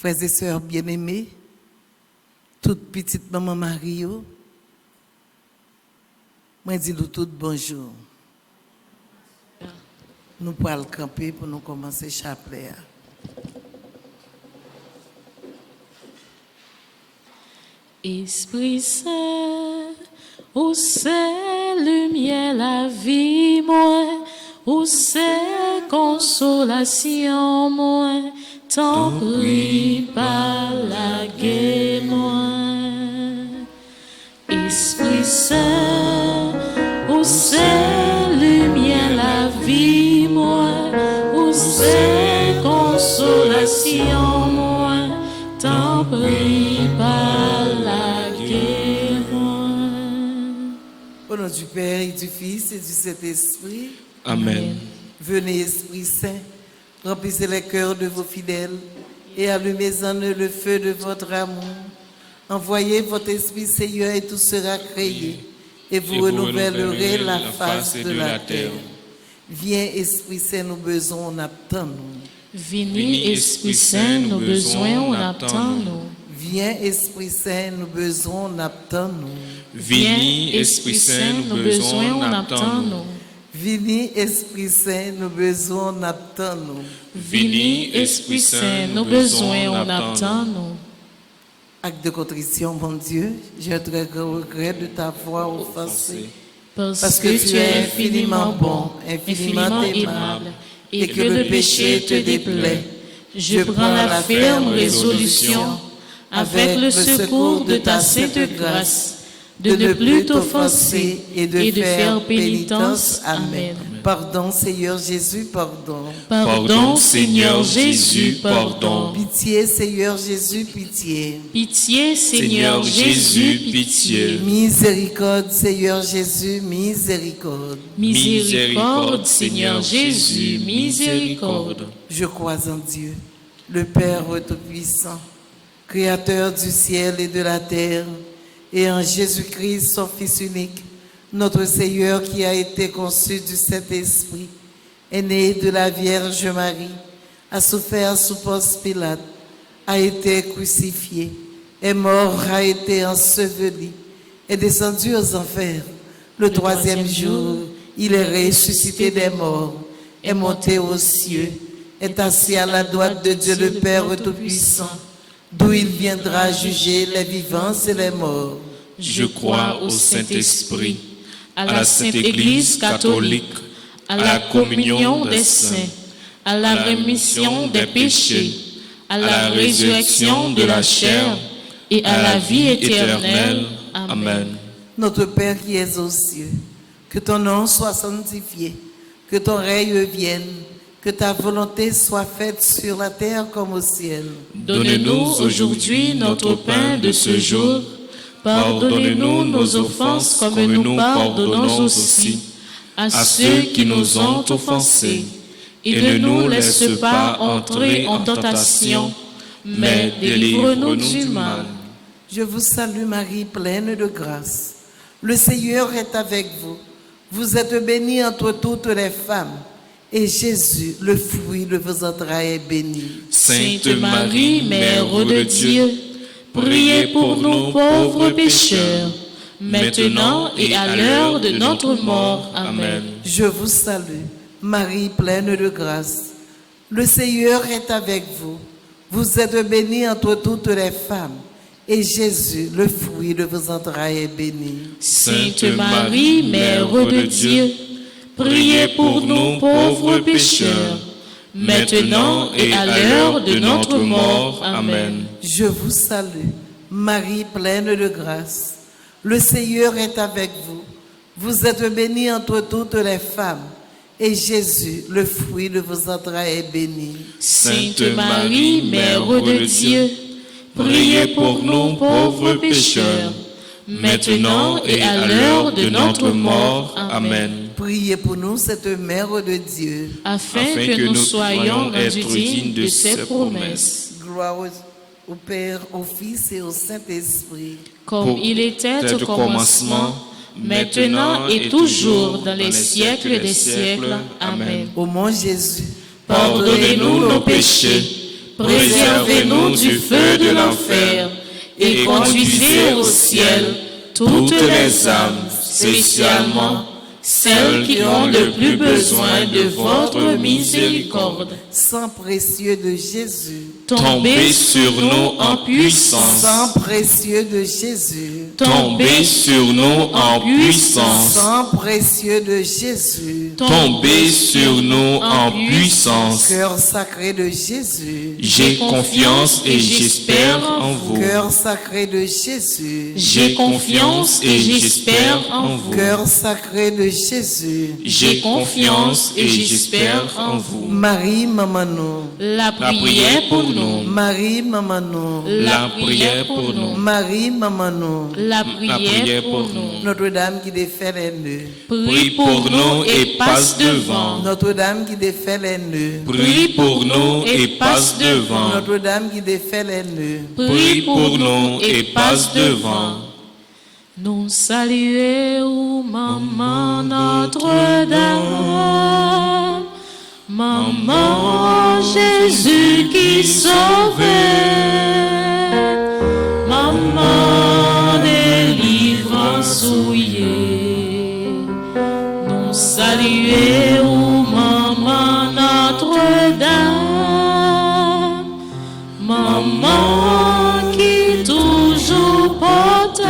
Frères et sœurs bien-aimés, toute petite maman Mario, moi dis nous tout bonjour. Nous pourrons camper pour nous commencer chapelet. Esprit Saint, où c'est lumière la vie, moi, où c'est consolation, moi, t'en prie par la guerre, moi. Esprit Saint, où c'est lumière la vie, moi, où c'est consolation, moi, t'en prie par la guerre, moi. Au nom du Père et du Fils et du Saint-Esprit. Amen. Venez, Esprit Saint, remplissez les cœurs de vos fidèles et allumez en eux le feu de votre amour. Envoyez votre Esprit, Seigneur, et tout sera créé, et vous renouvellerez la face de la terre. Viens, Esprit Saint, nous besoin, on attend nous. Venez, Esprit Saint, nos besoins, on attend nous. Viens, Esprit Saint, nous besoin, on attend nous. Venez, Esprit Saint, nos besoins, on attend nous. Venez, Esprit Saint, nos besoins, on attend nous. Venez, Esprit Saint, nos besoins, on attend nous. Acte de contrition, mon Dieu, j'ai un très grand regret de t'avoir offensé. Parce que tu es infiniment bon, infiniment aimable, et que le péché te déplaît. Je prends la ferme résolution, avec le secours de ta sainte grâce, de ne plus t'offenser et de faire pénitence. Amen. Pardon, Seigneur Jésus, pardon. Pardon, Seigneur Jésus, pardon. Pitié, Seigneur Jésus, pitié. Pitié, Seigneur Jésus, pitié. Miséricorde, Seigneur Jésus, miséricorde. Miséricorde, Seigneur Jésus, miséricorde. Je crois en Dieu, le Père Tout-Puissant, Créateur du ciel et de la terre, et en Jésus-Christ, son Fils unique, notre Seigneur qui a été conçu du Saint-Esprit, est né de la Vierge Marie, a souffert sous Ponce Pilate, a été crucifié, est mort, a été enseveli, est descendu aux enfers. Le troisième jour, il est ressuscité des morts, est monté aux cieux, est assis à la droite de Dieu le Père Tout-Puissant, d'où il viendra juger les vivants et les morts. Je crois au Saint-Esprit, à la Sainte Église catholique, à la communion des saints, à la rémission des péchés, à la résurrection de la chair et à la vie éternelle. Amen. Notre Père qui es aux cieux, que ton nom soit sanctifié, que ton règne vienne, que ta volonté soit faite sur la terre comme au ciel. Donne-nous aujourd'hui notre pain de ce jour. Pardonnez-nous nos offenses comme nous pardonnons aussi à ceux qui nous ont offensés. Et ne nous laisse pas entrer en tentation, mais délivre-nous du mal. Je vous salue Marie, pleine de grâce. Le Seigneur est avec vous. Vous êtes bénie entre toutes les femmes. Et Jésus, le fruit de vos entrailles, est béni. Sainte Marie, Mère de Dieu, priez pour nous pauvres pécheurs, maintenant et à l'heure de notre mort. Amen. Je vous salue, Marie pleine de grâce. Le Seigneur est avec vous. Vous êtes bénie entre toutes les femmes, et Jésus, le fruit de vos entrailles, est béni. Sainte Marie, Mère de Dieu, priez pour nous pauvres pécheurs, maintenant et à l'heure de notre mort. Amen. Je vous salue, Marie pleine de grâce. Le Seigneur est avec vous. Vous êtes bénie entre toutes les femmes, et Jésus, le fruit de vos entrailles, est béni. Sainte Marie, Mère de Dieu, priez pour nous pauvres pécheurs, maintenant et à l'heure de notre mort. Amen. Priez pour nous, cette Mère de Dieu, afin que nous soyons rendus dignes de ses promesses. Gloire au Père, au Fils et au Saint-Esprit. Comme il était au commencement, maintenant et toujours, dans les siècles des siècles. Amen. Ô mon Jésus, pardonnez-nous nos péchés, préservez-nous du feu de l'enfer et conduisez au ciel toutes les âmes, spécialement celles qui ont le plus besoin de votre miséricorde. Sang précieux de Jésus, Tombez sur nous en puissance. sang précieux de Jésus, Tombez sur nous en puissance. sang précieux de Jésus, Tombez sur nous en puissance. cœur sacré de Jésus, J'ai confiance et j'espère en vous. cœur sacré de Jésus, J'ai confiance et j'espère en vous. cœur sacré de Jésus, J'ai confiance et j'espère en vous. Marie Mamano, La La prière prière pour pour nous. nous. Marie Mamano, La prière pour nous. Marie Mamano, La prière prière pour pour nous. Notre-Dame qui défait les nœuds, Prie pour nous et passe devant. Notre-Dame qui défait les nœuds, Prie pour nous et passe devant. Notre-Dame qui défait les nœuds, Prie pour nous et passe devant. Nous saluons, Maman Notre-Dame, Maman Jésus qui sauvait, Maman délivrance souillée. Nous saluons, Maman Notre-Dame, Maman qui toujours portait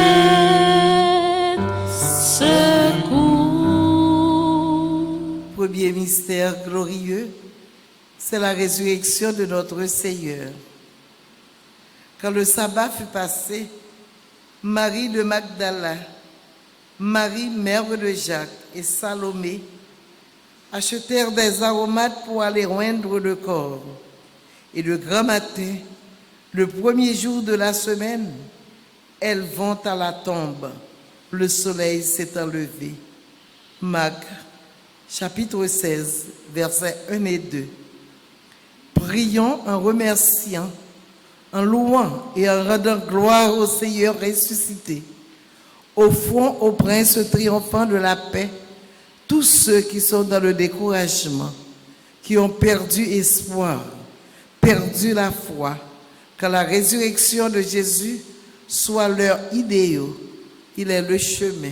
secours. Premier mystère glorieux, c'est la résurrection de notre Seigneur. Quand le sabbat fut passé, Marie de Magdala, Marie, mère de Jacques, et Salomé achetèrent des aromates pour aller oindre le corps. Et le grand matin, le premier jour de la semaine, elles vont à la tombe. Le soleil s'étant levé. Marc, chapitre 16, versets 1 et 2. Prions en remerciant, en louant et en rendant gloire au Seigneur ressuscité. Offrons au Prince triomphant de la paix tous ceux qui sont dans le découragement, qui ont perdu espoir, perdu la foi, que la résurrection de Jésus soit leur idéal. Il est le chemin,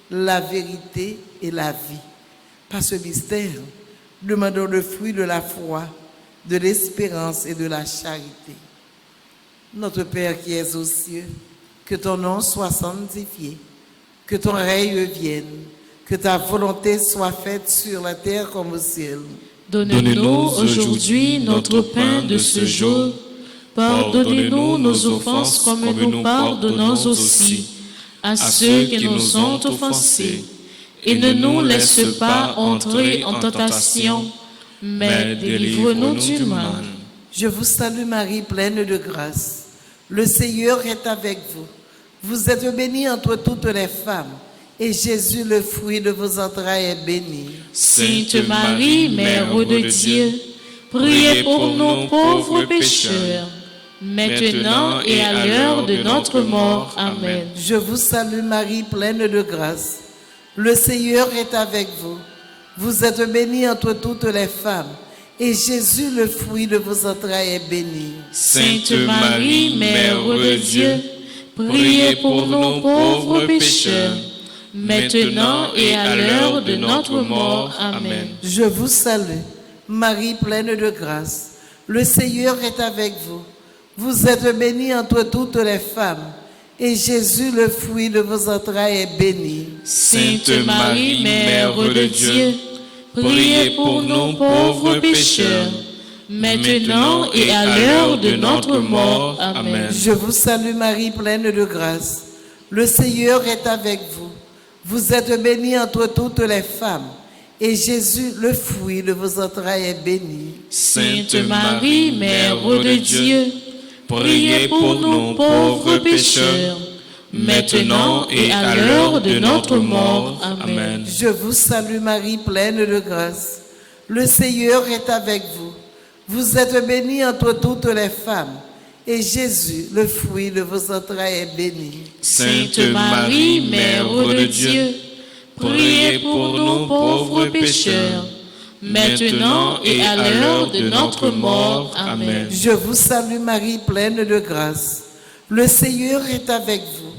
la vérité et la vie. Par ce mystère, demandons le fruit de la foi, de l'espérance et de la charité. Notre Père qui es aux cieux, que ton nom soit sanctifié, que ton règne vienne, que ta volonté soit faite sur la terre comme au ciel. Donne-nous aujourd'hui notre pain de ce jour. Pardonnez-nous nos offenses comme nous pardonnons aussi à ceux qui nous ont offensés. Et ne nous laisse pas entrer en tentation, mais délivre-nous du mal. Je vous salue Marie, pleine de grâce. Le Seigneur est avec vous. Vous êtes bénie entre toutes les femmes, et Jésus, le fruit de vos entrailles, est béni. Sainte Marie, Mère de Dieu, priez pour nous pauvres pécheurs, maintenant et à l'heure de notre mort. Amen. Je vous salue Marie, pleine de grâce. Le Seigneur est avec vous. Vous êtes bénie entre toutes les femmes, et Jésus, le fruit de vos entrailles, est béni. Sainte Marie, Mère de Dieu, priez pour nous pauvres pécheurs, maintenant et à l'heure de notre mort. Amen. Je vous salue, Marie, pleine de grâce. Le Seigneur est avec vous. Vous êtes bénie entre toutes les femmes, et Jésus, le fruit de vos entrailles, est béni. Sainte Marie, Mère de Dieu, priez pour nous pauvres pécheurs, maintenant et à l'heure de notre mort. Amen. Je vous salue Marie, pleine de grâce. Le Seigneur est avec vous. Vous êtes bénie entre toutes les femmes, et Jésus, le fruit de vos entrailles, est béni. Sainte Marie, Mère de Dieu, priez pour nous pauvres pécheurs, maintenant et à l'heure de notre mort. Amen. Je vous salue Marie, pleine de grâce. Le Seigneur est avec vous. Vous êtes bénie entre toutes les femmes, et Jésus, le fruit de vos entrailles, est béni. Sainte Marie, Mère de Dieu, priez pour nous pauvres pécheurs, maintenant et à l'heure de notre mort. Amen. Je vous salue Marie, pleine de grâce. Le Seigneur est avec vous.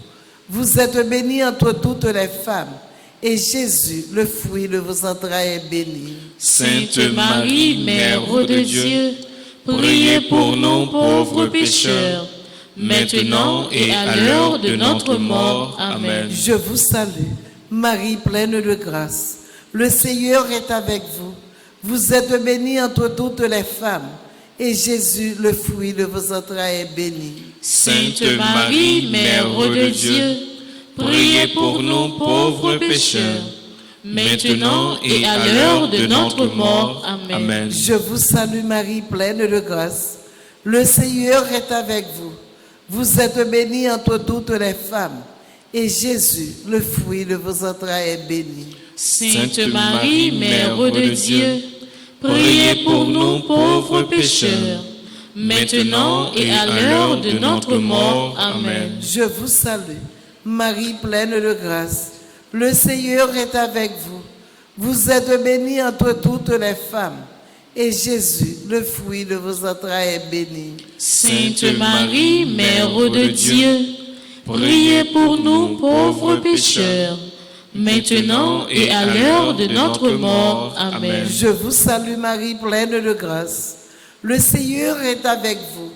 Vous êtes bénie entre toutes les femmes, et Jésus, le fruit de vos entrailles, est béni. Sainte Marie, Mère de Dieu, priez pour nous pauvres pécheurs, maintenant et à l'heure de notre mort. Amen. Je vous salue, Marie, pleine de grâce. Le Seigneur est avec vous. Vous êtes bénie entre toutes les femmes, et Jésus, le fruit de vos entrailles, est béni. Sainte Marie, Mère de Dieu, priez pour nous pauvres pécheurs, maintenant et à l'heure de notre mort. Amen. Je vous salue Marie, pleine de grâce. Le Seigneur est avec vous. Vous êtes bénie entre toutes les femmes, et Jésus, le fruit de vos entrailles, est béni. Sainte Marie, Mère de Dieu, priez pour nous pauvres pécheurs, maintenant et à l'heure de notre mort. Amen. Je vous salue, Marie, pleine de grâce. Le Seigneur est avec vous. Vous êtes bénie entre toutes les femmes, et Jésus, le fruit de vos entrailles, est béni. Sainte Marie, Mère de Dieu, priez pour nous pauvres pécheurs, maintenant et à l'heure de notre mort. Amen. Je vous salue Marie, pleine de grâce. Le Seigneur est avec vous.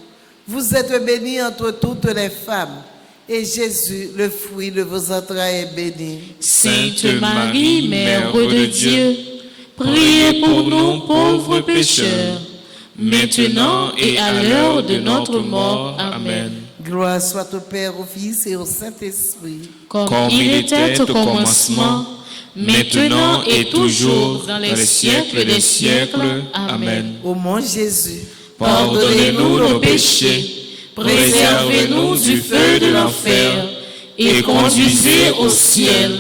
Vous êtes bénie entre toutes les femmes, et Jésus, le fruit de vos entrailles, est béni. Sainte Marie, Mère de Dieu, priez pour nous pauvres pécheurs, maintenant et à l'heure de notre mort. Amen. Gloire soit au Père, au Fils et au Saint-Esprit. Comme il était au commencement, maintenant et toujours, dans les siècles des siècles. Amen. Ô mon Jésus, pardonnez-nous nos péchés, préservez-nous du feu de l'enfer, et conduisez au ciel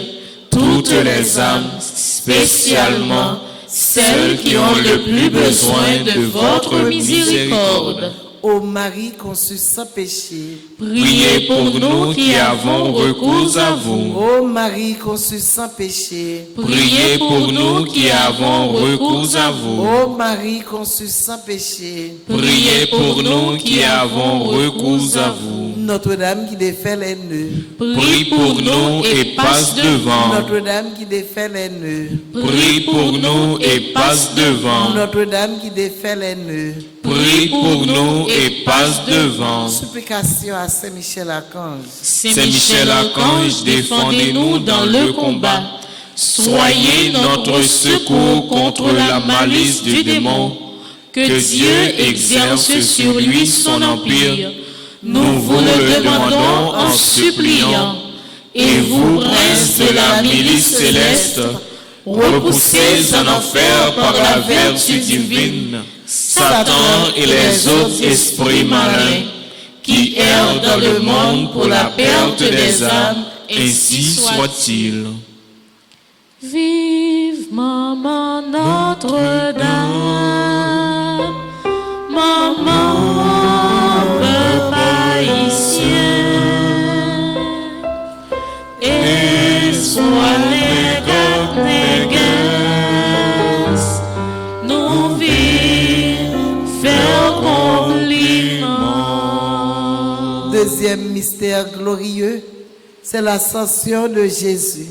toutes les âmes, spécialement celles qui ont le plus besoin de votre miséricorde. ô Marie conçue sans péché, Priez pour nous qui avons recours à vous. ô Marie conçue sans péché, Priez pour nous qui avons recours à vous. ô Marie conçue sans péché, Priez pour nous qui avons recours à vous. Notre-Dame qui défait les nœuds, Prie pour nous et passe devant. Notre-Dame qui défait les nœuds, Prie pour nous et passe devant. Notre-Dame qui défait les nœuds. Prie pour nous et passe devant. Supplication à Saint-Michel-Archange. Saint Michel-Archange, défendez-nous dans le combat. Soyez notre secours contre la malice du démon. Que Dieu exerce sur lui son empire. Nous vous le demandons en suppliant. Et vous, prince de la milice céleste, repoussez en enfer par la vertu divine Satan et les autres esprits malins qui errent dans le monde pour la perte des âmes, ainsi soit-il. Vive Maman Notre-Dame, Maman Peuple haïtien, et sois les négresse, nous vivons faire compliment. Deuxième mystère glorieux, c'est l'ascension de Jésus.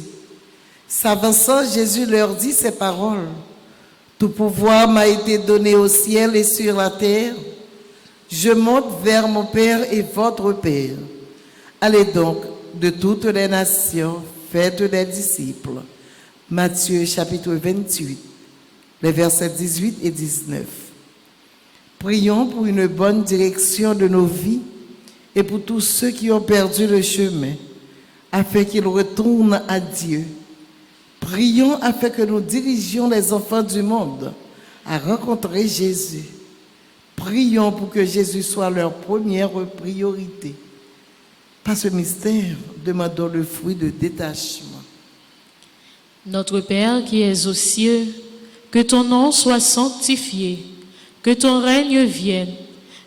S'avançant, Jésus leur dit ces paroles. Tout pouvoir m'a été donné au ciel et sur la terre. Je monte vers mon Père et votre Père. Allez donc de toutes les nations, faites des disciples. Matthieu chapitre 28, les versets 18 et 19. Prions pour une bonne direction de nos vies et pour tous ceux qui ont perdu le chemin, afin qu'ils retournent à Dieu. Prions afin que nous dirigions les enfants du monde à rencontrer Jésus. Prions pour que Jésus soit leur première priorité. Par ce mystère, demandons le fruit de détachement. Notre Père qui es aux cieux, que ton nom soit sanctifié, que ton règne vienne,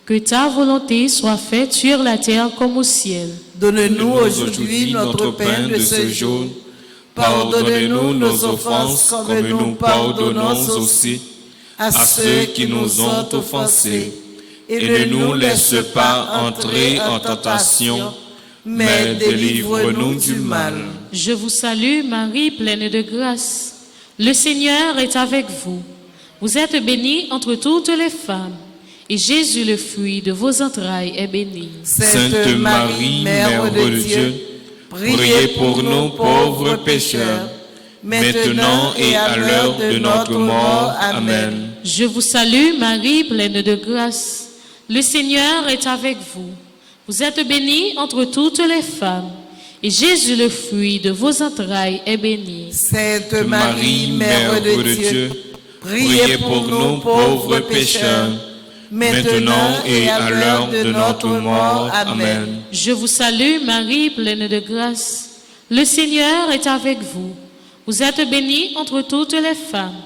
que ta volonté soit faite sur la terre comme au ciel. Donne-nous aujourd'hui notre pain de ce jour. Pardonne-nous nos offenses comme nous pardonnons aussi à ceux qui nous ont offensés, et ne nous laisse pas entrer en tentation, mais délivre-nous du mal. Je vous salue Marie, pleine de grâce. Le Seigneur est avec vous. Vous êtes bénie entre toutes les femmes, et Jésus, le fruit de vos entrailles, est béni. Sainte Marie, Mère de Dieu, priez pour nous pauvres pécheurs, maintenant et à l'heure de notre mort. Amen. Je vous salue Marie, pleine de grâce. Le Seigneur est avec vous. Vous êtes bénie entre toutes les femmes, et Jésus, le fruit de vos entrailles, est béni. Sainte Marie, Mère de Dieu, priez pour nous pauvres pécheurs, maintenant et à l'heure de notre mort. Amen. Je vous salue Marie, pleine de grâce. Le Seigneur est avec vous. Vous êtes bénie entre toutes les femmes,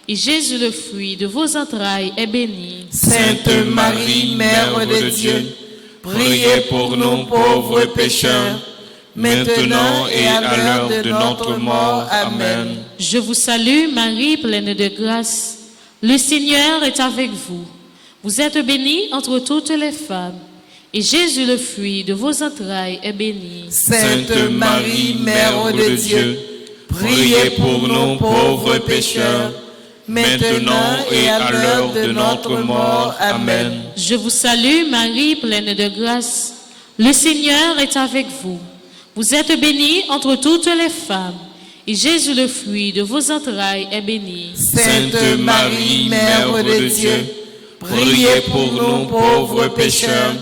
et Jésus, le fruit de vos entrailles, est béni. Sainte Marie, Mère de Dieu, priez pour nous pauvres pécheurs, maintenant et à l'heure de notre mort. Amen. Je vous salue Marie, pleine de grâce. Le Seigneur est avec vous. Vous êtes bénie entre toutes les femmes, et Jésus, le fruit de vos entrailles, est béni. Sainte Marie, Mère de Dieu, priez pour nous pauvres pécheurs, maintenant et à l'heure de notre mort. Amen. Je vous salue Marie, pleine de grâce. Le Seigneur est avec vous. Vous êtes bénie entre toutes les femmes, et Jésus, le fruit de vos entrailles, est béni. Sainte Marie, Mère de Dieu, priez pour nous pauvres pécheurs,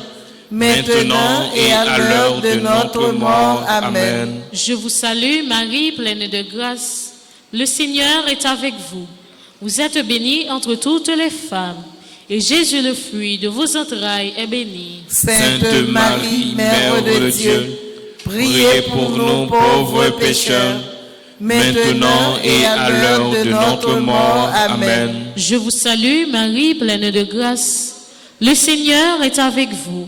maintenant et à l'heure de notre mort. Amen. Je vous salue Marie, pleine de grâce. Le Seigneur est avec vous. Vous êtes bénie entre toutes les femmes, et Jésus, le fruit de vos entrailles, est béni. Sainte Marie, Mère de Dieu, priez pour nous pauvres pécheurs, maintenant et à l'heure de notre mort. Amen. Je vous salue Marie, pleine de grâce. Le Seigneur est avec vous.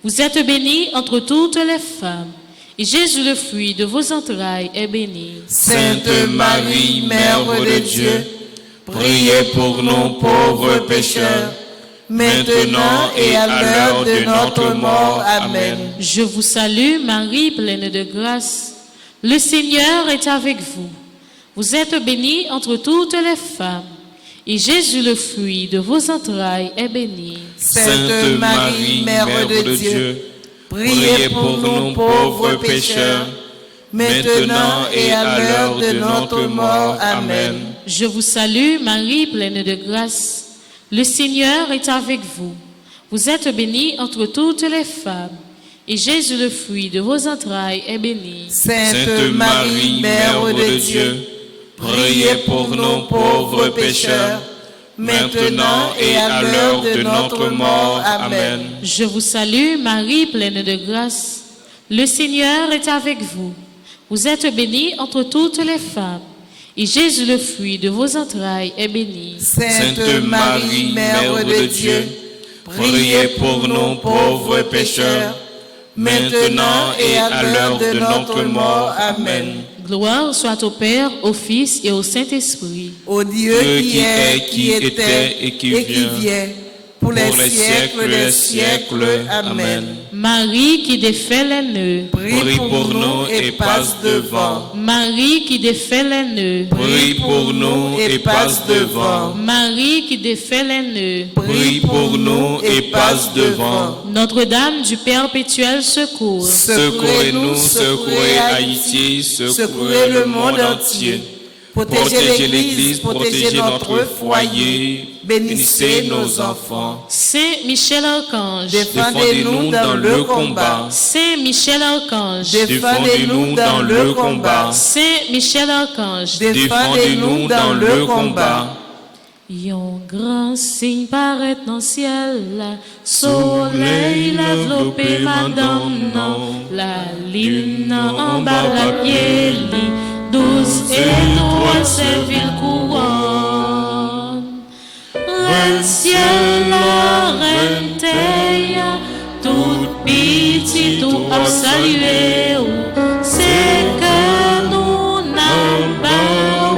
Vous êtes bénie entre toutes les femmes, et Jésus, le fruit de vos entrailles, est béni. Sainte Marie, Mère de Dieu, priez pour nous pauvres pécheurs, maintenant et à l'heure de notre mort. Amen. Je vous salue Marie, pleine de grâce. Le Seigneur est avec vous. Vous êtes bénie entre toutes les femmes, et Jésus, le fruit de vos entrailles, est béni. Sainte Marie, Mère de Dieu, priez pour nous pauvres pécheurs, maintenant et à l'heure de notre mort. Amen. Je vous salue Marie, pleine de grâce. Le Seigneur est avec vous. Vous êtes bénie entre toutes les femmes, et Jésus, le fruit de vos entrailles, est béni. Sainte Marie, Mère de Dieu, priez pour nous pauvres pécheurs, maintenant et à l'heure de notre mort. Amen. Je vous salue Marie, pleine de grâce. Le Seigneur est avec vous. Vous êtes bénie entre toutes les femmes, et Jésus, le fruit de vos entrailles, est béni. Sainte Marie, Mère de Dieu, priez pour nous pauvres pécheurs, maintenant et à l'heure de notre mort. Amen. Gloire soit au Père, au Fils et au Saint-Esprit. Au Dieu qui est, qui était et qui vient, pour les siècles des siècles. Amen. Marie qui défait les nœuds, Prie pour nous et passe devant. Marie qui défait les nœuds, Prie pour nous et passe devant. Marie qui défait les nœuds, Prie pour nous et passe devant. Notre-Dame du perpétuel secours, Secourez-nous, secourez Haïti, secourez le monde entier. Protégez l'Église, protégez notre foyer, bénissez nos enfants. Saint Michel Archange, Défendez-nous dans le combat. Saint Michel Archange, Défendez-nous dans le combat. Saint Michel Archange, Défendez-nous dans le combat. Yon grand signe paraît dans le ciel, soleil l'enveloppé madame non, la lune en bas la pied, 12 étoiles servir couronne. Reine ciel, la reine terre, tout petit, tout à saluer, c'est que nous n'avons pas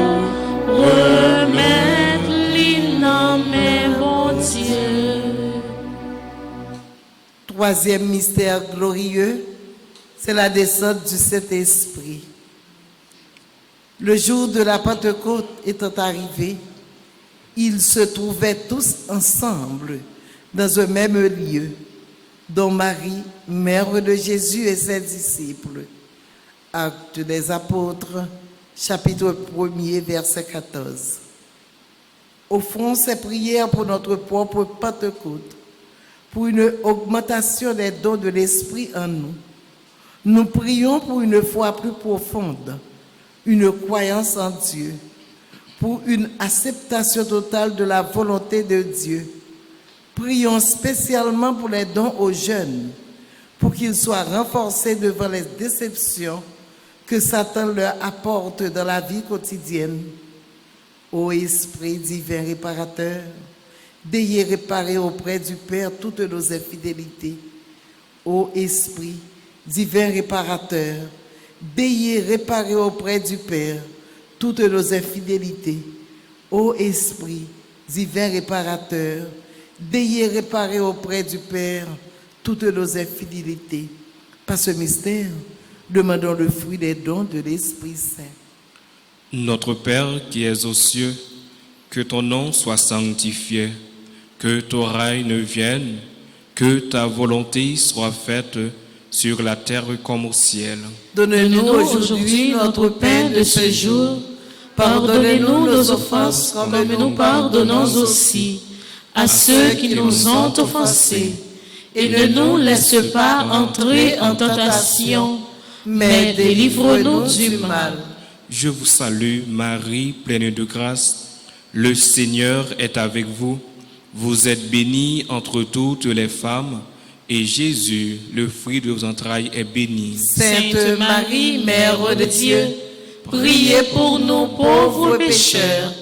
remettre l'innom Troisième mystère glorieux, c'est la descente du Saint-Esprit. Le jour de la Pentecôte étant arrivé, ils se trouvaient tous ensemble dans un même lieu, dont Marie, mère de Jésus et ses disciples. Actes des Apôtres, chapitre 1er, verset 14. Offrons ces prières pour notre propre Pentecôte, pour une augmentation des dons de l'Esprit en nous. Nous prions pour une foi plus profonde, une croyance en Dieu, pour une acceptation totale de la volonté de Dieu. Prions spécialement pour les dons aux jeunes, pour qu'ils soient renforcés devant les déceptions que Satan leur apporte dans la vie quotidienne. Ô Esprit divin réparateur, veuillez réparer auprès du Père toutes nos infidélités. Ô Esprit divin réparateur, veuillez réparer auprès du Père toutes nos infidélités. Ô Esprit divin réparateur, veuillez réparer auprès du Père toutes nos infidélités. Par ce mystère, demandons le fruit des dons de l'Esprit Saint. Notre Père qui es aux cieux, que ton nom soit sanctifié, que ton règne vienne, que ta volonté soit faite sur la terre comme au ciel. Donne-nous aujourd'hui notre pain de ce jour. Pardonnez-nous nos offenses comme nous pardonnons aussi à ceux qui nous ont offensés. Et ne nous laisse pas entrer en tentation, mais délivre-nous du mal. Je vous salue, Marie, pleine de grâce. Le Seigneur est avec vous. Vous êtes bénie entre toutes les femmes, et Jésus, le fruit de vos entrailles, est béni. Sainte Marie, Mère de Dieu, priez pour nous pauvres pécheurs,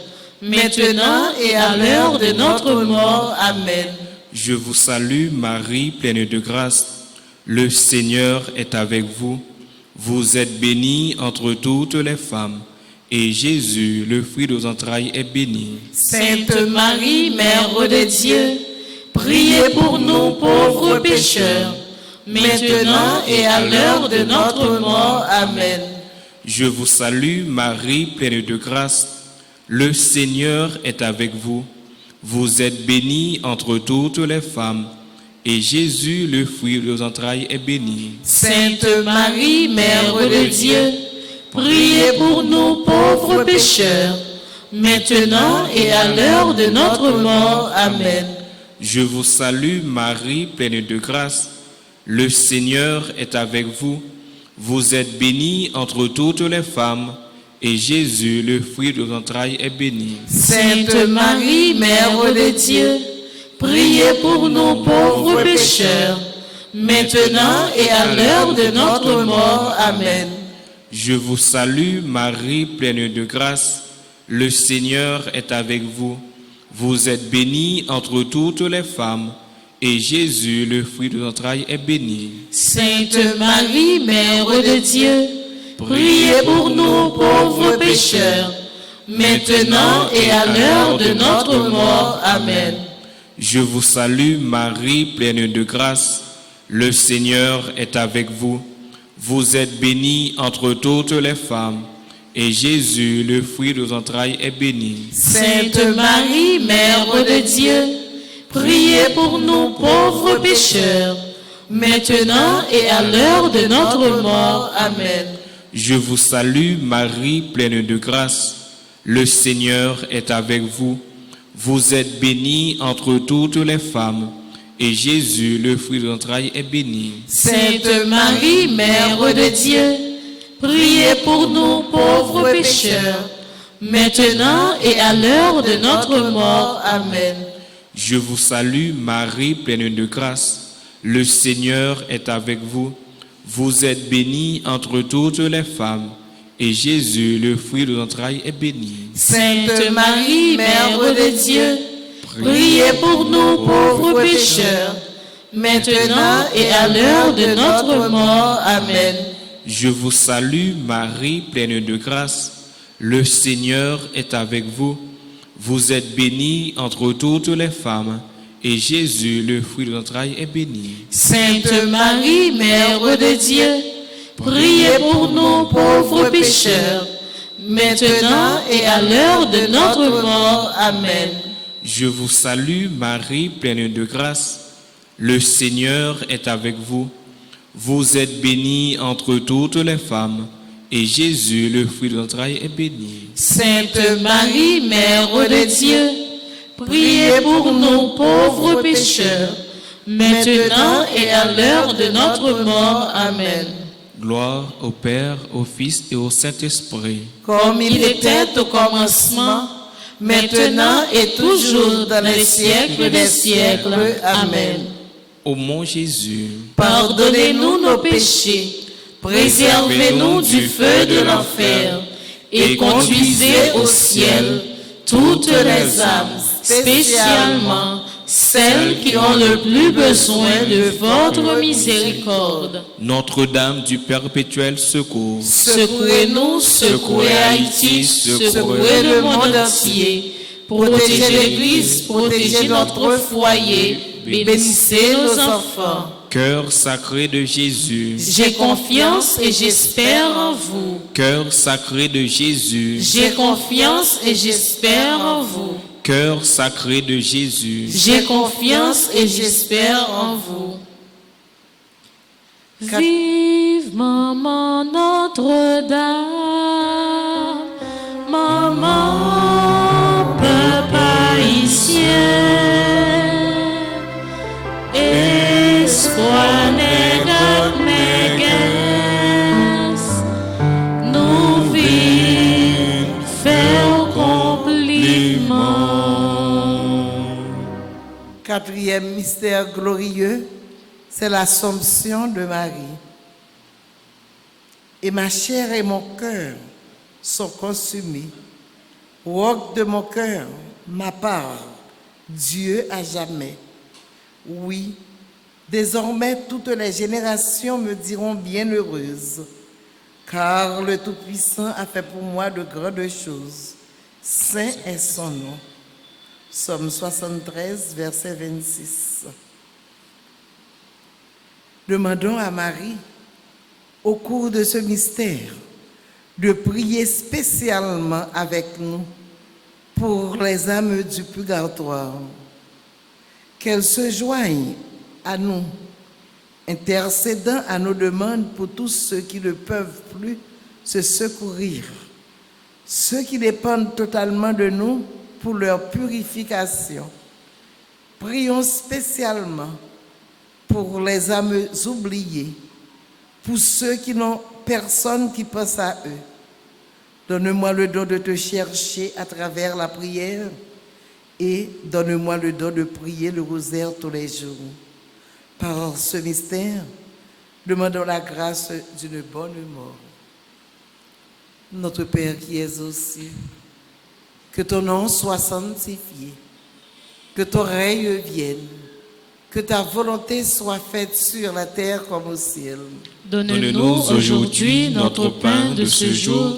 maintenant et à l'heure de notre mort. Amen. Je vous salue, Marie, pleine de grâce. Le Seigneur est avec vous. Vous êtes bénie entre toutes les femmes, et Jésus, le fruit de vos entrailles, est béni. Sainte Marie, Mère de Dieu, priez pour nous pauvres pécheurs, maintenant et à l'heure de notre mort. Amen. Je vous salue, Marie, pleine de grâce. Le Seigneur est avec vous. Vous êtes bénie entre toutes les femmes, et Jésus, le fruit de vos entrailles, est béni. Sainte Marie, Mère de Dieu, priez pour nous pauvres pécheurs, maintenant et à l'heure de notre mort. Amen. Je vous salue, Marie, pleine de grâce. Le Seigneur est avec vous. Vous êtes bénie entre toutes les femmes, et Jésus, le fruit de vos entrailles, est béni. Sainte Marie, Mère de Dieu, priez pour nous pauvres pécheurs, maintenant et à l'heure de notre mort. Amen. Je vous salue, Marie, pleine de grâce. Le Seigneur est avec vous. Vous êtes bénie entre toutes les femmes, et Jésus, le fruit de vos entrailles, est béni. Sainte Marie, Mère de Dieu, priez pour nous pauvres pécheurs, maintenant et à l'heure de notre mort. Amen. Je vous salue, Marie, pleine de grâce. Le Seigneur est avec vous. Vous êtes bénie entre toutes les femmes, et Jésus, le fruit de vos entrailles, est béni. Sainte Marie, Mère de Dieu, priez pour nous pauvres pécheurs, maintenant et à l'heure de notre mort. Amen. Je vous salue, Marie, pleine de grâce. Le Seigneur est avec vous. Vous êtes bénie entre toutes les femmes, et Jésus, le fruit de vos entrailles, est béni. Sainte Marie, Mère de Dieu, priez pour nous pauvres pécheurs, maintenant et à l'heure de notre mort. Amen. Je vous salue, Marie, pleine de grâce. Le Seigneur est avec vous. Vous êtes bénie entre toutes les femmes, et Jésus, le fruit de vos entrailles, est béni. Sainte Marie, Mère de Dieu, priez pour nous pauvres pécheurs, maintenant et à l'heure de notre mort. Amen. Je vous salue, Marie, pleine de grâce. Le Seigneur est avec vous. Vous êtes bénie entre toutes les femmes, et Jésus, le fruit de ton entrailles, est béni. Sainte Marie, Mère de Dieu, priez pour nous pauvres pécheurs, maintenant et à l'heure de notre mort. Amen. Je vous salue, Marie, pleine de grâce. Le Seigneur est avec vous. Vous êtes bénie entre toutes les femmes, et Jésus, le fruit de ton entrailles, est béni. Sainte Marie, Mère de Dieu, priez pour nous pauvres pécheurs, maintenant et à l'heure de notre mort. Amen. Gloire au Père, au Fils et au Saint-Esprit. Comme il était au commencement, maintenant et toujours dans les siècles des siècles. Amen. Ô mon Jésus, Pardonnez-nous nos péchés, préservez-nous du feu de l'enfer, et conduisez au ciel toutes les âmes, spécialement celles qui ont le plus besoin de votre miséricorde. Notre-Dame du Perpétuel Secours, Secourez-nous, secouez Haïti, secouez le monde entier. Protégez l'Église, protégez notre foyer, bénissez nos enfants. Cœur sacré de Jésus, J'ai confiance et j'espère en vous. Cœur sacré de Jésus, J'ai confiance et j'espère en vous. Cœur sacré de Jésus, J'ai confiance et j'espère en vous. Vive Maman Notre-Dame, Maman Peuple haïtien, espoir négat méguès, nous vivons faire compliment. Quatrième mystère glorieux, c'est l'Assomption de Marie. Et ma chair et mon cœur sont consumés. Roc de mon cœur, ma part, Dieu à jamais. Oui, désormais toutes les générations me diront bienheureuse, car le Tout-Puissant a fait pour moi de grandes choses. Saint est son nom. Psaume 73, verset 26. Demandons à Marie, au cours de ce mystère, de prier spécialement avec nous pour les âmes du purgatoire. Qu'elles se joignent à nous, intercédant à nos demandes pour tous ceux qui ne peuvent plus se secourir, ceux qui dépendent totalement de nous pour leur purification. Prions spécialement pour les âmes oubliées, pour ceux qui n'ont personne qui pense à eux. Donne-moi le don de te chercher à travers la prière et donne-moi le don de prier le rosaire tous les jours. Par ce mystère, demandons la grâce d'une bonne mort. Notre Père qui es aux cieux, que ton nom soit sanctifié, que ton règne vienne, que ta volonté soit faite sur la terre comme au ciel. Donne-nous aujourd'hui notre pain de ce jour.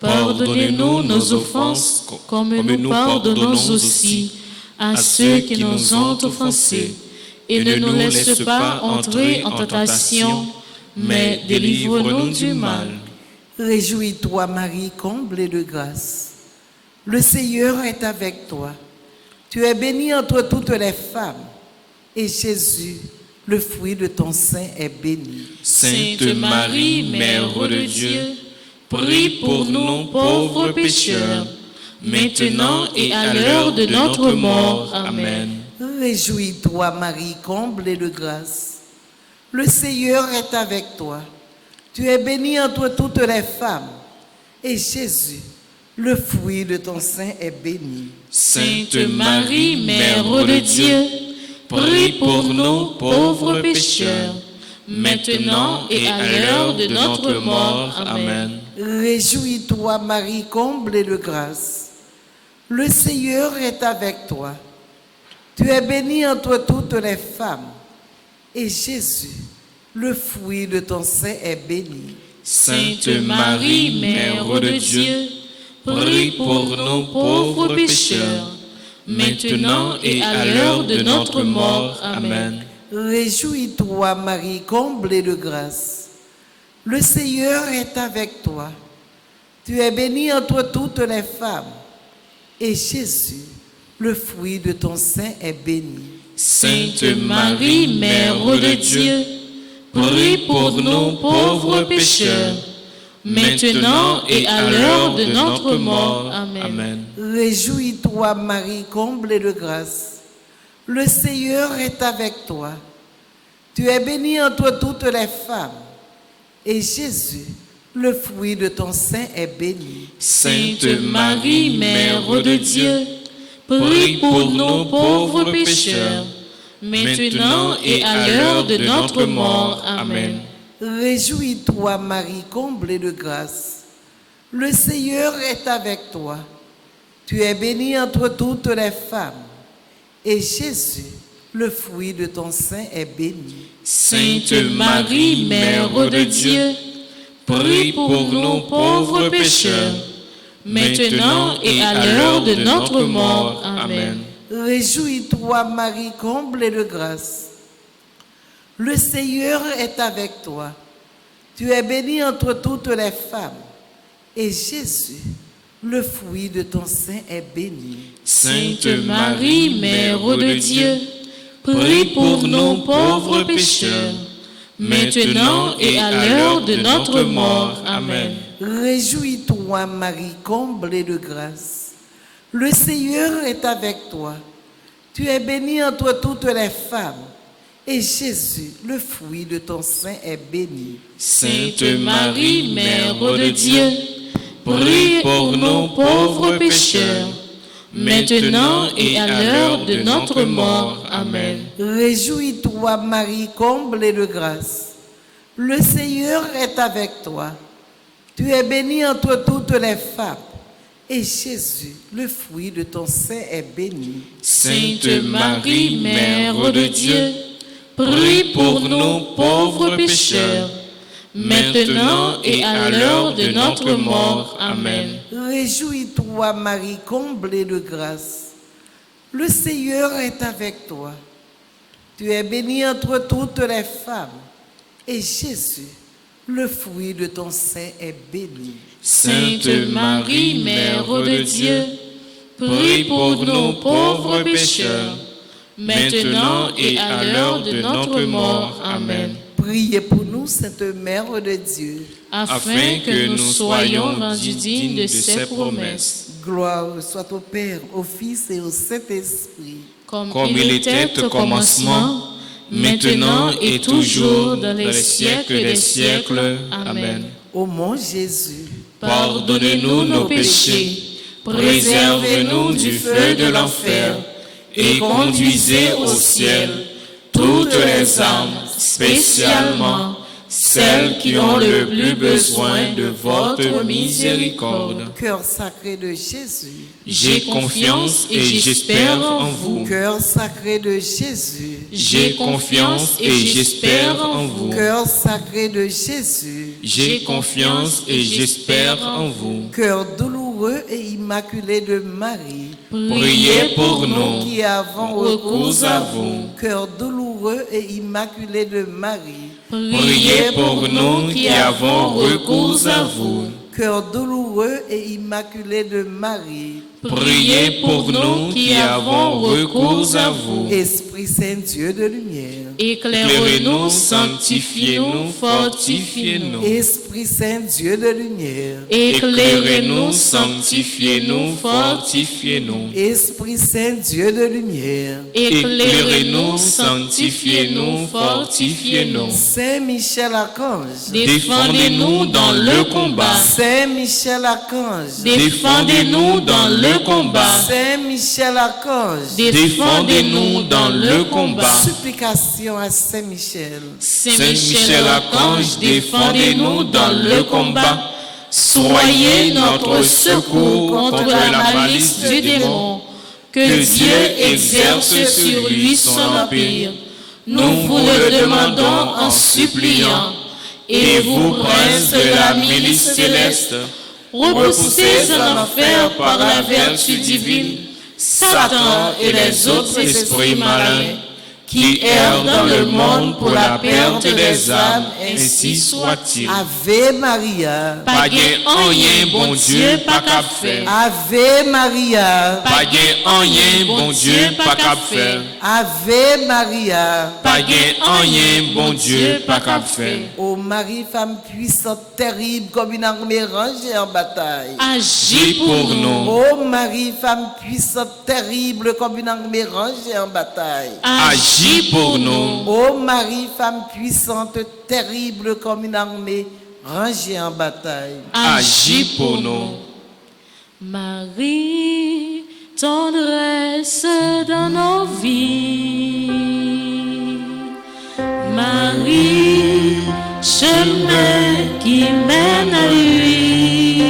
Pardonnez-nous nos offenses, comme nous pardonnons aussi à ceux qui nous ont offensés. Et ne nous laisse pas entrer en tentation, mais délivre-nous du mal. Réjouis-toi, Marie, comblée de grâce. Le Seigneur est avec toi. Tu es bénie entre toutes les femmes, et Jésus, le fruit de ton sein, est béni. Sainte Marie, Mère de Dieu, prie pour nous pauvres pécheurs, maintenant et à l'heure de notre mort. Amen. Réjouis-toi, Marie, comblée de grâce. Le Seigneur est avec toi. Tu es bénie entre toutes les femmes, et Jésus, le fruit de ton sein, est béni. Sainte Marie, Mère de Dieu, prie pour nous pauvres pécheurs, maintenant et à l'heure de notre mort. Amen. Réjouis-toi, Marie, comblée de grâce. Le Seigneur est avec toi. Tu es bénie entre toutes les femmes, et Jésus, le fruit de ton sein, est béni. Sainte Marie, Mère de Dieu, prie pour nous pauvres pécheurs, maintenant et à l'heure de notre mort. Amen. Réjouis-toi, Marie, comblée de grâce. Le Seigneur est avec toi. Tu es bénie entre toutes les femmes, et Jésus, le fruit de ton sein, est béni. Sainte Marie, Mère de Dieu, prie pour nous pauvres pécheurs, maintenant et à l'heure de notre mort. Amen. Réjouis-toi, Marie, comblée de grâce. Le Seigneur est avec toi. Tu es bénie entre toutes les femmes, et Jésus, le fruit de ton sein, est béni. Sainte Marie, Mère de Dieu, prie pour nous pauvres pécheurs, maintenant et à l'heure de notre mort. Amen. Réjouis-toi, Marie, comblée de grâce. Le Seigneur est avec toi. Tu es bénie entre toutes les femmes, et Jésus, le fruit de ton sein, est béni. Sainte Marie, Mère de Dieu, prie pour nous pauvres pécheurs, maintenant et à l'heure de notre mort. Amen. Réjouis-toi, Marie, comblée de grâce. Le Seigneur est avec toi. Tu es bénie entre toutes les femmes, et Jésus, le fruit de ton sein, est béni. Sainte Marie, Mère de Dieu, prie pour nous pauvres pécheurs, maintenant et à l'heure de notre mort. Amen. Réjouis-toi, Marie, comblée de grâce. Le Seigneur est avec toi. Tu es bénie entre toutes les femmes, et Jésus, le fruit de ton sein, est béni. Sainte Marie, Mère de Dieu, prie pour nous pauvres pécheurs, maintenant et à l'heure de notre mort. Amen. Réjouis-toi, Marie, comblée de grâce. Le Seigneur est avec toi. Tu es bénie entre toutes les femmes, et Jésus, le fruit de ton sein, est béni. Sainte Marie, Mère de Dieu, prie pour nous pauvres pécheurs, maintenant et à l'heure de notre mort. Amen. Réjouis-toi, Marie, comblée de grâce. Le Seigneur est avec toi. Tu es bénie entre toutes les femmes, et Jésus, le fruit de ton sein, est béni. Sainte Marie, Mère de Dieu, prie pour nous pauvres pécheurs, maintenant et à l'heure de notre mort. Amen. Priez pour nous, Sainte Mère de Dieu, afin que nous soyons rendus dignes de ses promesses. Gloire soit au Père, au Fils et au Saint-Esprit, comme il était au commencement, maintenant et toujours, dans les siècles des siècles. Amen. Ô mon Jésus, pardonnez-nous nos péchés, préservez-nous du feu de l'enfer, et conduisez au ciel toutes les âmes, spécialement celles qui ont le plus besoin de votre miséricorde. Cœur sacré de Jésus, j'ai confiance et j'espère en vous. Cœur sacré de Jésus, j'ai confiance et j'espère en vous. Cœur sacré de Jésus, j'ai confiance et j'espère en vous. Cœur douloureux et immaculé de Marie, priez pour nous qui avons recours à vous. Cœur douloureux et immaculé de Marie, priez pour nous qui avons recours à vous. Cœur douloureux et immaculé de Marie, priez pour nous qui avons recours à vous. Esprit Saint, Dieu de lumière, éclairez-nous, sanctifiez-nous, fortifiez-nous. Esprit Saint, Dieu de lumière, éclairez-nous, sanctifiez-nous, fortifiez-nous. Esprit Saint, Dieu de lumière, éclairez-nous, sanctifiez-nous, fortifiez-nous. Saint Michel Archange, défendez-nous dans le combat. Saint Michel Archange, défendez-nous dans le combat. Saint Michel Archange, défendez-nous dans le combat. Supplication à Saint Michel. Saint Michel Archange, défendez-nous dans le combat. Soyez notre secours contre la malice du démon. Que Dieu exerce sur lui son empire. Nous vous le demandons en suppliant. Et vous, princes de la milice céleste, repoussez en enfer par la vertu divine Satan et les autres esprits malins qui errent dans le monde pour la perte des âmes, ainsi soit-il. Ave Maria, Pas gain rien, bon Dieu, pas qu'à faire. Ave Maria, Pas gain rien, bon Dieu, pas qu'à faire. Ave Maria. Pas gain rien, bon Dieu, pas qu'à faire. Ô Marie, femme puissante, terrible, comme une armée rangée en bataille. Agis pour nous. Ô Marie, femme puissante, terrible, comme une armée rangée en bataille. Agis pour nous. Ô Marie, femme puissante, terrible, comme une armée rangée en bataille. Agis pour nous. Marie, tendresse dans nos vies. Marie, chemin qui mène à lui.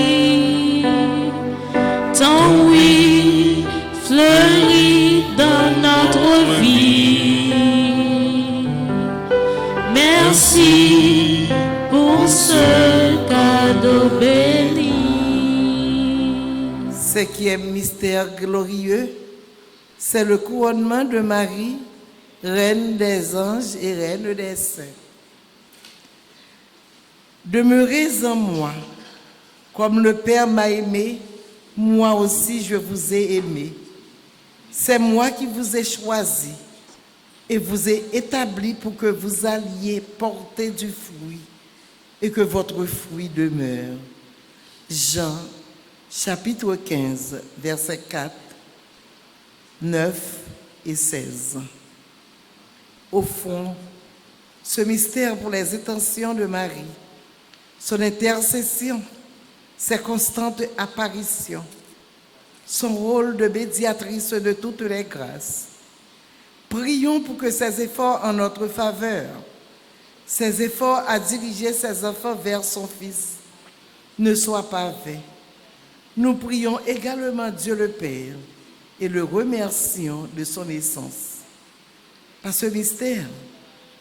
Ton oui fleurit dans notre vie. Merci pour ce cadeau béni. Cinquième mystère glorieux, c'est le couronnement de Marie, reine des anges et reine des saints. Demeurez en moi, comme le Père m'a aimé, moi aussi je vous ai aimé. C'est moi qui vous ai choisi et vous ai établi pour que vous alliez porter du fruit et que votre fruit demeure. Jean chapitre 15, versets 4, 9 et 16. Au fond, ce mystère pour les intentions de Marie, son intercession, ses constantes apparitions, son rôle de médiatrice de toutes les grâces. Prions pour que ses efforts en notre faveur, ses efforts à diriger ses enfants vers son Fils, ne soient pas vains. Nous prions également Dieu le Père et le remercions de son essence. Par ce mystère,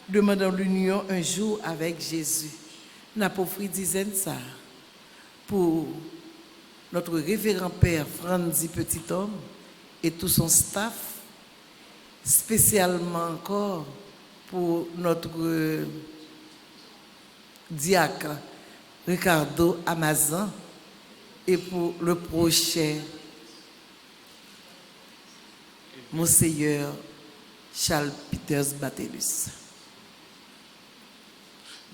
demandons l'union un jour avec Jésus. N'a pas offert dizaine ça pour notre révérend Père Franzi Petit-Homme et tout son staff, spécialement encore pour notre diacre Ricardo Amazon et pour le prochain Monseigneur Charles Peters Batellus.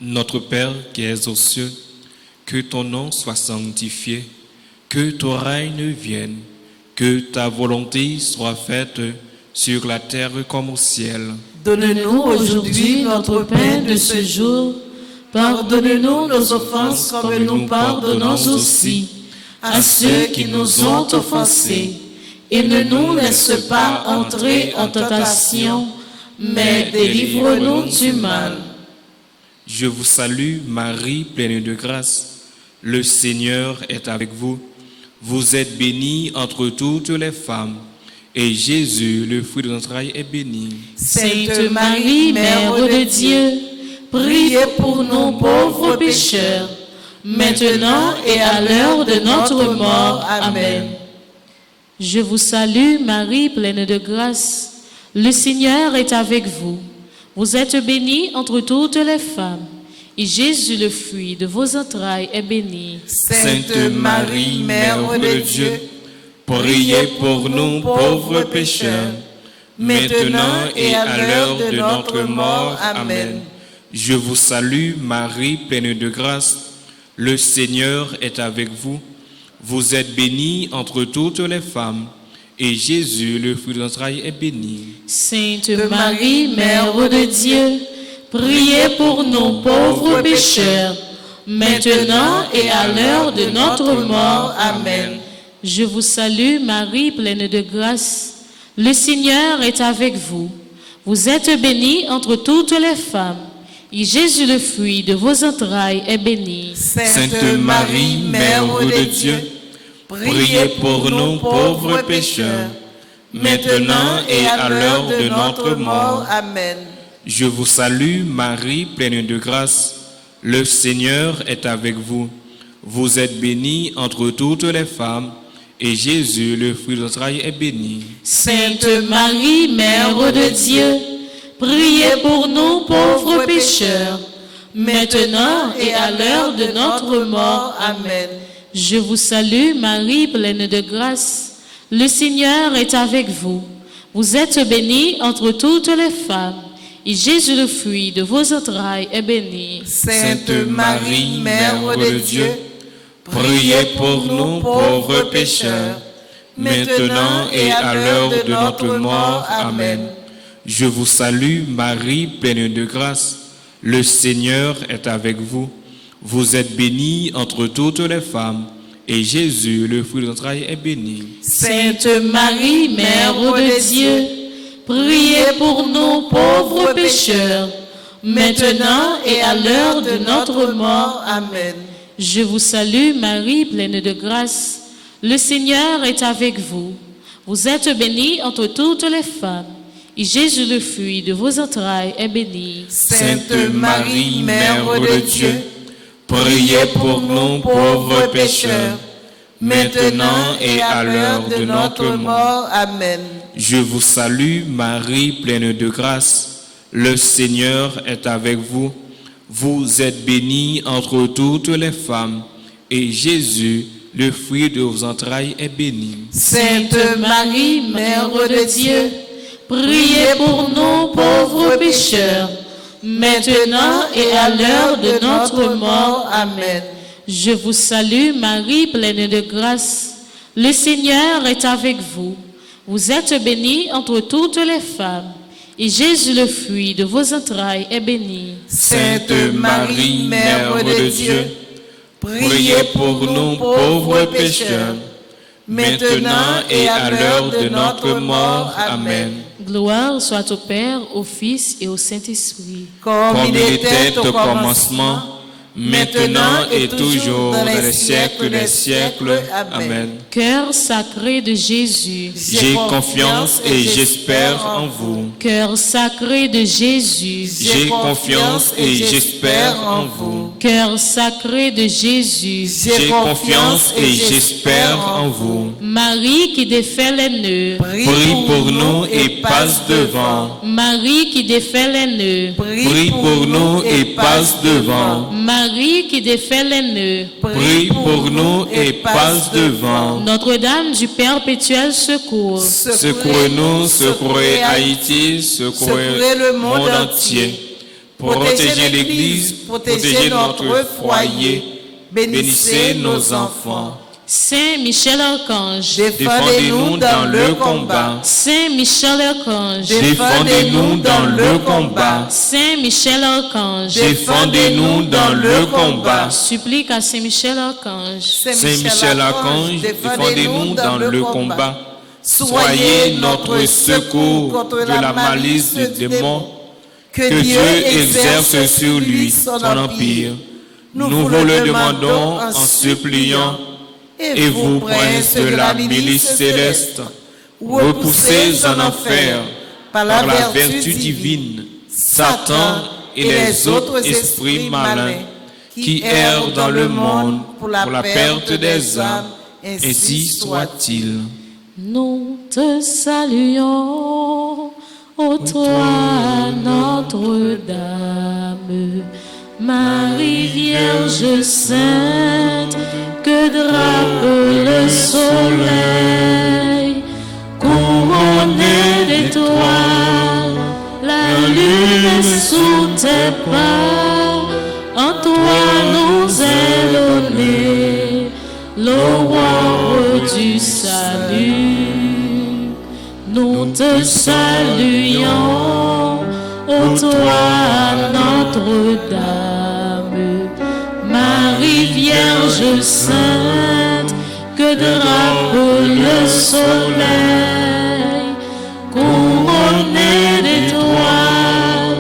Notre Père qui es aux cieux, que ton nom soit sanctifié, que ton règne vienne, que ta volonté soit faite sur la terre comme au ciel. Donne-nous aujourd'hui notre pain de ce jour. Pardonne-nous nos offenses comme nous pardonnons aussi à ceux qui nous ont offensés. Et ne nous laisse pas entrer en tentation, mais délivre-nous du mal. Je vous salue, Marie, pleine de grâce. Le Seigneur est avec vous. Vous êtes bénie entre toutes les femmes, et Jésus, le fruit de vos entrailles, est béni. Sainte Marie, Mère de Dieu, priez pour nous pauvres pécheurs, maintenant et à l'heure de notre mort. Amen. Je vous salue, Marie, pleine de grâce. Le Seigneur est avec vous. Vous êtes bénie entre toutes les femmes, et Jésus, le fruit de vos entrailles, est béni. Sainte Marie, Mère de Dieu, priez pour nous pauvres pécheurs, maintenant et à l'heure de notre mort. Amen. Je vous salue, Marie, pleine de grâce. Le Seigneur est avec vous. Vous êtes bénie entre toutes les femmes, et Jésus, le fruit de vos entrailles, est béni. Sainte Marie, Mère de Dieu, priez pour nous pauvres pécheurs, maintenant et à l'heure de notre mort. Amen. Je vous salue, Marie, pleine de grâce. Le Seigneur est avec vous. Vous êtes bénie entre toutes les femmes, et Jésus, le fruit de vos entrailles, est béni. Sainte Marie, Mère de Dieu, priez pour nous pauvres pécheurs, maintenant et à l'heure de notre mort. Amen. Je vous salue, Marie, pleine de grâce. Le Seigneur est avec vous. Vous êtes bénie entre toutes les femmes, et Jésus, le fruit de vos entrailles, est béni. Sainte Marie, Mère de Dieu, priez pour nous pauvres pécheurs, maintenant et à l'heure de notre mort. Amen. Je vous salue, Marie, pleine de grâce. Le Seigneur est avec vous. Vous êtes bénie entre toutes les femmes, et Jésus, le fruit de vos entrailles, est béni. Sainte Marie, Mère de Dieu, priez pour nous pauvres pécheurs, maintenant et à l'heure de notre mort. Amen. Je vous salue, Marie, pleine de grâce. Le Seigneur est avec vous. Vous êtes bénie entre toutes les femmes, et Jésus, le fruit de vos entrailles, est béni. Sainte Marie, Mère de Dieu, priez pour nous pauvres pécheurs, maintenant et à l'heure de notre mort. Amen. Je vous salue, Marie, pleine de grâce. Le Seigneur est avec vous. Vous êtes bénie entre toutes les femmes, et Jésus, le fruit de vos entrailles, est béni. Sainte Marie, Mère de Dieu, priez pour nous pauvres pécheurs, maintenant et à l'heure de notre mort. Amen. Je vous salue, Marie, pleine de grâce. Le Seigneur est avec vous. Vous êtes bénie entre toutes les femmes, et Jésus, le fruit de vos entrailles, est béni. Sainte Marie, Mère de Dieu, priez pour nous pauvres pécheurs, maintenant et à l'heure de notre mort. Amen. Je vous salue, Marie, pleine de grâce. Le Seigneur est avec vous. Vous êtes bénie entre toutes les femmes, et Jésus, le fruit de vos entrailles, est béni. Sainte Marie, Mère de Dieu, priez pour nous pauvres pécheurs, maintenant et à l'heure de notre mort. Amen. Gloire soit au Père, au Fils et au Saint-Esprit. comme Comme il il était était au commencement, maintenant et toujours, dans les siècles des siècles. Amen. Cœur sacré de Jésus, J'ai confiance et j'espère en vous. cœur sacré de Jésus, J'ai confiance et j'espère en vous. cœur sacré de Jésus, J'ai confiance et j'espère en vous. Marie qui défait les nœuds, Prie pour nous et passe devant. Marie qui défait les nœuds, Prie pour nous et passe devant. Marie qui défait les nœuds, Prie pour nous et passe devant. Notre-Dame du perpétuel secours, Secourez-nous, secourez Haïti, secourez le monde entier. Protégez l'Église, protégez notre foyer, bénissez nos enfants. Saint Michel Archange, Défendez-nous dans le combat. Saint Michel Archange, Défendez-nous dans le combat. Saint Michel Archange, Défendez-nous dans le combat. supplique à Saint Michel Archange. Saint Michel Archange, défendez-nous dans le combat. Soyez notre secours contre la malice du démon. Que Dieu exerce sur lui son empire. Nous vous le demandons en suppliant. Et vous, princes de la milice céleste, repoussez en enfer par la vertu divine Satan et les autres esprits malins qui errent dans le monde pour la perte des âmes, ainsi soit-il. Nous te saluons, ô toi Notre-Dame, Marie Vierge Sainte, que drape le soleil, couronnée d'étoiles, la lune est sous tes pas, en toi nous est donné l'aurore du salut. Nous te saluons, ô toi Notre-Dame, Marie Vierge Sainte, que drape le soleil, couronnée d'étoiles,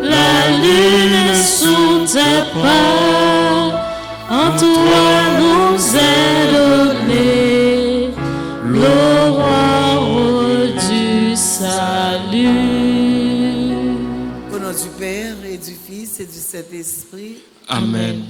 la lune est sous tes pas, en toi nous est donné l'aurore du salut. Au nom du Père et du Fils et du Saint-Esprit. Amen.